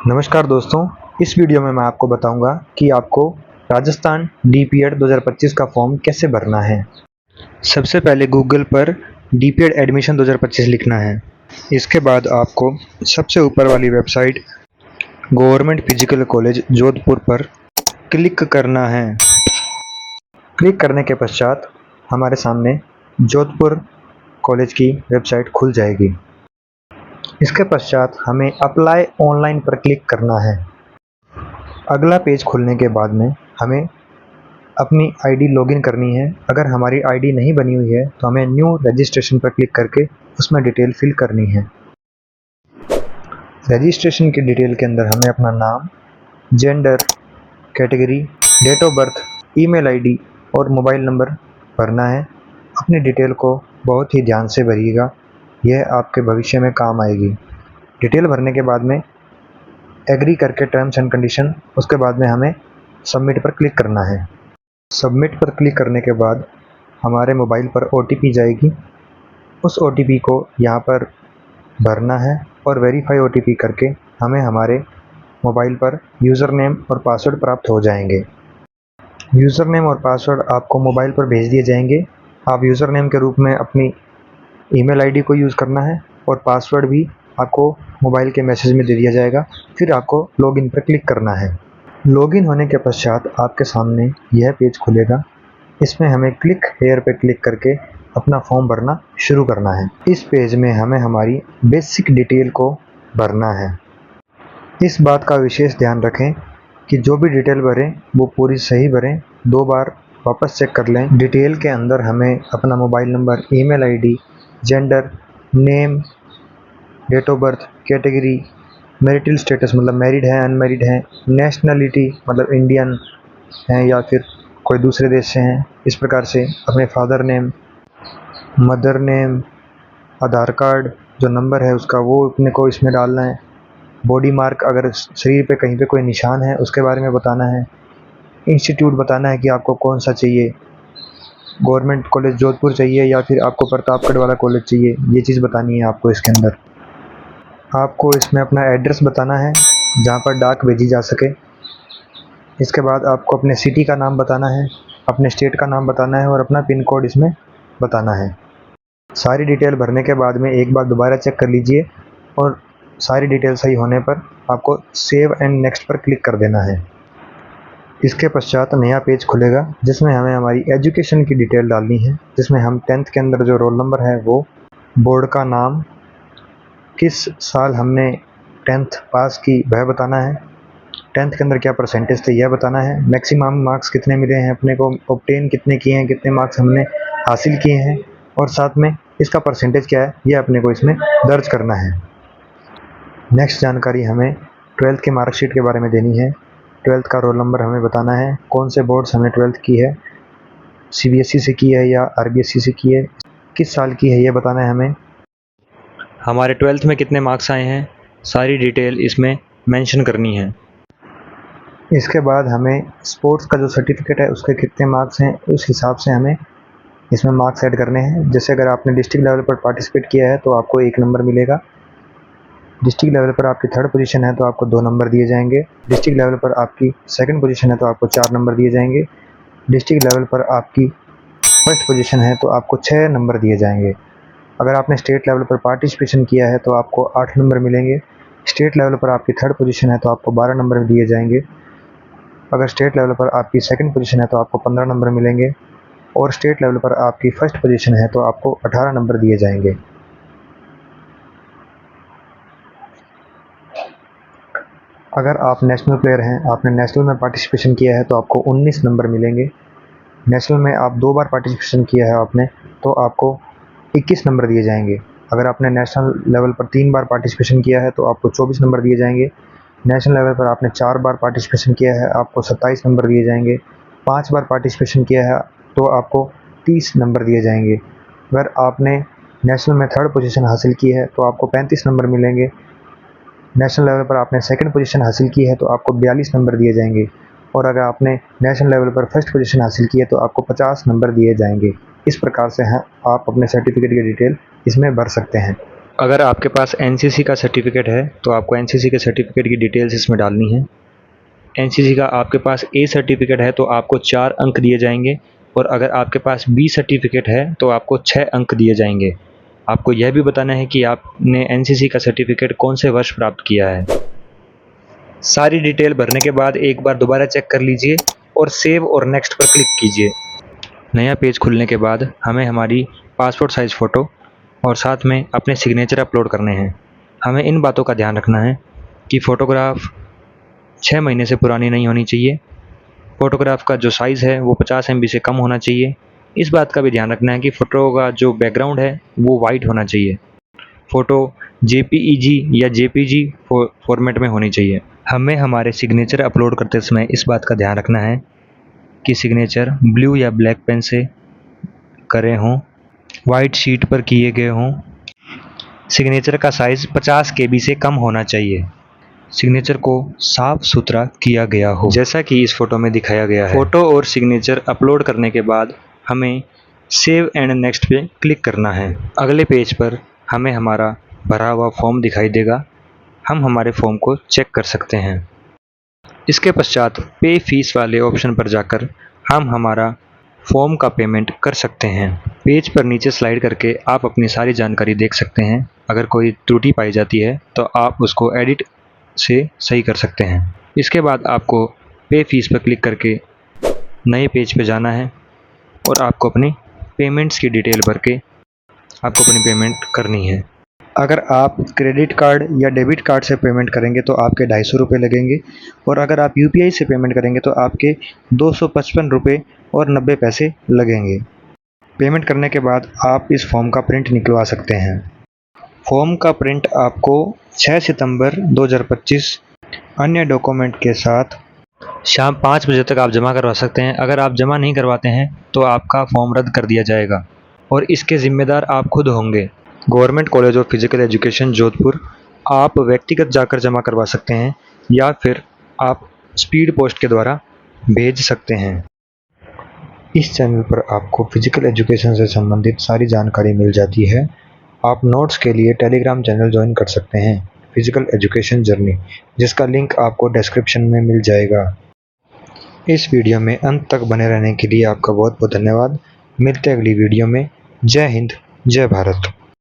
नमस्कार दोस्तों, इस वीडियो में मैं आपको बताऊंगा कि आपको राजस्थान डीपीएड 2025 का फॉर्म कैसे भरना है। सबसे पहले गूगल पर डीपीएड एडमिशन 2025 लिखना है। इसके बाद आपको सबसे ऊपर वाली website government physical college Jodhpur पर क्लिक करना है। क्लिक करने के पश्चात हमारे सामने जोधपुर कॉलेज की वेबसाइट खुल जाएगी। इसके पश्चात हमें अप्लाई ऑनलाइन पर क्लिक करना है। अगला पेज खुलने के बाद में हमें अपनी आईडी लॉगिन करनी है। अगर हमारी आईडी नहीं बनी हुई है तो हमें न्यू रजिस्ट्रेशन पर क्लिक करके उसमें डिटेल फिल करनी है। रजिस्ट्रेशन की डिटेल के अंदर हमें अपना नाम, gender, category, date of birth, email ID और मोबाइल नंबर भरना है। अपनी डिटेल को बहुत ही ध्यान से भरिएगा, यह आपके भविष्य में काम आएगी। डिटेल भरने के बाद में एग्री करके टर्म्स एंड कंडीशन, उसके बाद में हमें सबमिट पर क्लिक करना है। सबमिट पर क्लिक करने के बाद हमारे मोबाइल पर ओटीपी जाएगी। उस ओटीपी को यहाँ पर भरना है और वेरीफाई ओटीपी करके हमें हमारे मोबाइल पर यूज़र नेम और पासवर्ड प्राप्त हो जाएंगे। यूज़र नेम और पासवर्ड आपको मोबाइल पर भेज दिए जाएंगे। आप यूज़र नेम के रूप में अपनी ईमेल आईडी को यूज़ करना है और पासवर्ड भी आपको मोबाइल के मैसेज में दे दिया जाएगा। फिर आपको लॉगिन पर क्लिक करना है। लॉगिन होने के पश्चात आपके सामने यह पेज खुलेगा। इसमें हमें क्लिक हेयर पे क्लिक करके अपना फॉर्म भरना शुरू करना है। इस पेज में हमें हमारी बेसिक डिटेल को भरना है। इस बात का विशेष ध्यान रखें कि जो भी डिटेल भरें वो पूरी सही भरें। 2 बार वापस चेक कर लें। डिटेल के अंदर हमें अपना mobile number, email ID, gender, name, date of birth, category, marital status मतलब मैरिड है अनमैरिड है, नेशनलिटी मतलब इंडियन हैं या फिर कोई दूसरे देश से हैं, इस प्रकार से अपने फादर नेम, मदर नेम, आधार कार्ड जो नंबर है उसका वो अपने को इसमें डालना है। बॉडी मार्क, अगर शरीर पे कहीं पे कोई निशान है उसके बारे में बताना है। इंस्टीट्यूट बताना है कि आपको कौन सा चाहिए, गवर्नमेंट कॉलेज जोधपुर चाहिए या फिर आपको प्रतापगढ़ वाला कॉलेज चाहिए, ये चीज़ बतानी है आपको। इसके अंदर आपको इसमें अपना एड्रेस बताना है जहाँ पर डाक भेजी जा सके। इसके बाद आपको अपने सिटी का नाम बताना है, अपने स्टेट का नाम बताना है और अपना पिन कोड इसमें बताना है। सारी डिटेल भरने के बाद में एक बार दोबारा चेक कर लीजिए और सारी डिटेल सही होने पर आपको सेव एंड नेक्स्ट पर क्लिक कर देना है। इसके पश्चात नया पेज खुलेगा जिसमें हमें हमारी एजुकेशन की डिटेल डालनी है, जिसमें हम 10th के अंदर जो रोल नंबर है वो, बोर्ड का नाम, किस साल हमने 10th पास की वह बताना है, 10th के अंदर क्या परसेंटेज थे यह बताना है, मैक्सिमम मार्क्स कितने मिले हैं अपने को, ऑब्टेन कितने किए हैं, कितने मार्क्स हमने हासिल किए हैं और साथ में इसका परसेंटेज क्या है यह अपने को इसमें दर्ज करना है। नेक्स्ट जानकारी हमें 12th की मार्कशीट के बारे में देनी है। 12th का रोल नंबर हमें बताना है, कौन से बोर्ड से हमने 12th की है, सीबीएसई से की है या आरबीएसई से की है, किस साल की है यह बताना है हमें। हमारे 12th में कितने मार्क्स आए हैं सारी डिटेल इसमें मेंशन करनी है। इसके बाद हमें स्पोर्ट्स का जो सर्टिफिकेट है उसके कितने मार्क्स हैं उस हिसाब से हमें इसमें मार्क्स ऐड करने हैं। जैसे अगर आपने डिस्ट्रिक्ट लेवल पर पार्टिसिपेट किया है तो आपको 1 नंबर मिलेगा। डिस्ट्रिक्ट लेवल पर आपकी 3rd पोजीशन है तो आपको 2 नंबर दिए जाएंगे। डिस्ट्रिक्ट लेवल पर आपकी 2nd पोजीशन है तो आपको 4 नंबर दिए जाएंगे। डिस्ट्रिक्ट लेवल पर आपकी 1st पोजीशन है तो आपको 6 नंबर दिए जाएंगे। अगर आपने स्टेट लेवल पर पार्टिसिपेशन किया है तो आपको 8 नंबर मिलेंगे। स्टेट लेवल पर आपकी 3rd पोजीशन है तो आपको 12 नंबर दिए जाएंगे। अगर स्टेट लेवल पर आपकी 2nd पोजीशन है तो आपको 15 नंबर मिलेंगे और स्टेट लेवल पर आपकी 1st पोजीशन है तो आपको 18 नंबर दिए जाएंगे। अगर आप नेशनल प्लेयर हैं, आपने नेशनल में पार्टिसिपेशन किया है तो आपको 19 नंबर मिलेंगे। नेशनल में आप 2 बार पार्टिसिपेशन किया है आपने तो आपको 21 नंबर दिए जाएंगे। अगर आपने नेशनल लेवल पर 3 बार पार्टिसिपेशन किया है तो आपको 24 नंबर दिए जाएंगे। नेशनल लेवल पर आपने 4 बार पार्टिसिपेशन किया है आपको 27 नंबर दिए जाएंगे। 5 बार पार्टिसिपेशन किया है तो आपको 30 नंबर दिए जाएंगे। अगर आपने नेशनल में 3rd पोजीशन हासिल की है तो आपको 35 नंबर मिलेंगे। नेशनल लेवल पर आपने 2nd पोजीशन हासिल की है तो आपको 42 नंबर दिए जाएंगे और अगर आपने नेशनल लेवल पर 1st पोजीशन हासिल की है तो आपको 50 नंबर दिए जाएंगे। इस प्रकार से आप अपने सर्टिफिकेट की डिटेल इसमें भर सकते हैं। अगर आपके पास एनसीसी का सर्टिफिकेट है तो आपको एनसीसी के सर्टिफिकेट की डिटेल्स इसमें डालनी है। एनसीसी का आपके पास ए सर्टिफिकेट है तो आपको 4 अंक दिए जाएंगे, और अगर आपके पास बी सर्टिफिकेट है तो आपको 6 अंक दिए जाएंगे। आपको यह भी बताना है कि आपने एनसीसी का सर्टिफिकेट कौन से वर्ष प्राप्त किया है। सारी डिटेल भरने के बाद एक बार दोबारा चेक कर लीजिए और सेव और नेक्स्ट पर क्लिक कीजिए। नया पेज खुलने के बाद हमें हमारी पासपोर्ट साइज़ फ़ोटो और साथ में अपने सिग्नेचर अपलोड करने हैं। हमें इन बातों का ध्यान रखना है कि फ़ोटोग्राफ 6 महीने से पुरानी नहीं होनी चाहिए। फ़ोटोग्राफ का जो साइज़ है वो 50 MB से कम होना चाहिए। इस बात का भी ध्यान रखना है कि फ़ोटो का जो बैकग्राउंड है वो वाइट होना चाहिए। फ़ोटो JPEG या JPG फॉर्मेट में होनी चाहिए। हमें हमारे सिग्नेचर अपलोड करते समय इस बात का ध्यान रखना है कि सिग्नेचर ब्लू या ब्लैक पेन से करे हों, वाइट शीट पर किए गए हों। सिग्नेचर का साइज़ 50 KB से कम होना चाहिए। सिग्नेचर को साफ सुथरा किया गया हो, जैसा कि इस फोटो में दिखाया गया है। फोटो और सिग्नेचर अपलोड करने के बाद हमें सेव एंड नेक्स्ट पे क्लिक करना है। अगले पेज पर हमें हमारा भरा हुआ फॉर्म दिखाई देगा। हम हमारे फॉर्म को चेक कर सकते हैं। इसके पश्चात पे फीस वाले ऑप्शन पर जाकर हम हमारा फॉर्म का पेमेंट कर सकते हैं। पेज पर नीचे स्लाइड करके आप अपनी सारी जानकारी देख सकते हैं। अगर कोई त्रुटि पाई जाती है तो आप उसको एडिट से सही कर सकते हैं। इसके बाद आपको पे फीस पर क्लिक करके नए पेज पे जाना है और आपको अपनी पेमेंट्स की डिटेल भर के आपको अपनी पेमेंट करनी है। अगर आप क्रेडिट कार्ड या डेबिट कार्ड से पेमेंट करेंगे तो आपके 250 रुपये लगेंगे, और अगर आप UPI से पेमेंट करेंगे तो आपके 255 रुपये और 90 पैसे लगेंगे। पेमेंट करने के बाद आप इस फॉर्म का प्रिंट निकलवा सकते हैं। फॉर्म का प्रिंट आपको 6 सितंबर 2025 अन्य डॉक्यूमेंट के साथ शाम 5 बजे तक आप जमा करवा सकते हैं। अगर आप जमा नहीं करवाते हैं तो आपका फॉर्म रद्द कर दिया जाएगा और इसके ज़िम्मेदार आप खुद होंगे। Government college of physical education Jodhpur. आप व्यक्तिगत जाकर जमा करवा सकते हैं या फिर आप स्पीड पोस्ट के द्वारा भेज सकते हैं। इस चैनल पर आपको फिजिकल एजुकेशन से संबंधित सारी जानकारी मिल जाती है। आप नोट्स के लिए टेलीग्राम चैनल ज्वाइन कर सकते हैं, फिजिकल एजुकेशन जर्नी, जिसका लिंक आपको डिस्क्रिप्शन में मिल जाएगा। इस वीडियो में अंत तक बने रहने के लिए आपका बहुत बहुत धन्यवाद। मिलते हैं अगली वीडियो में। जय हिंद, जय भारत।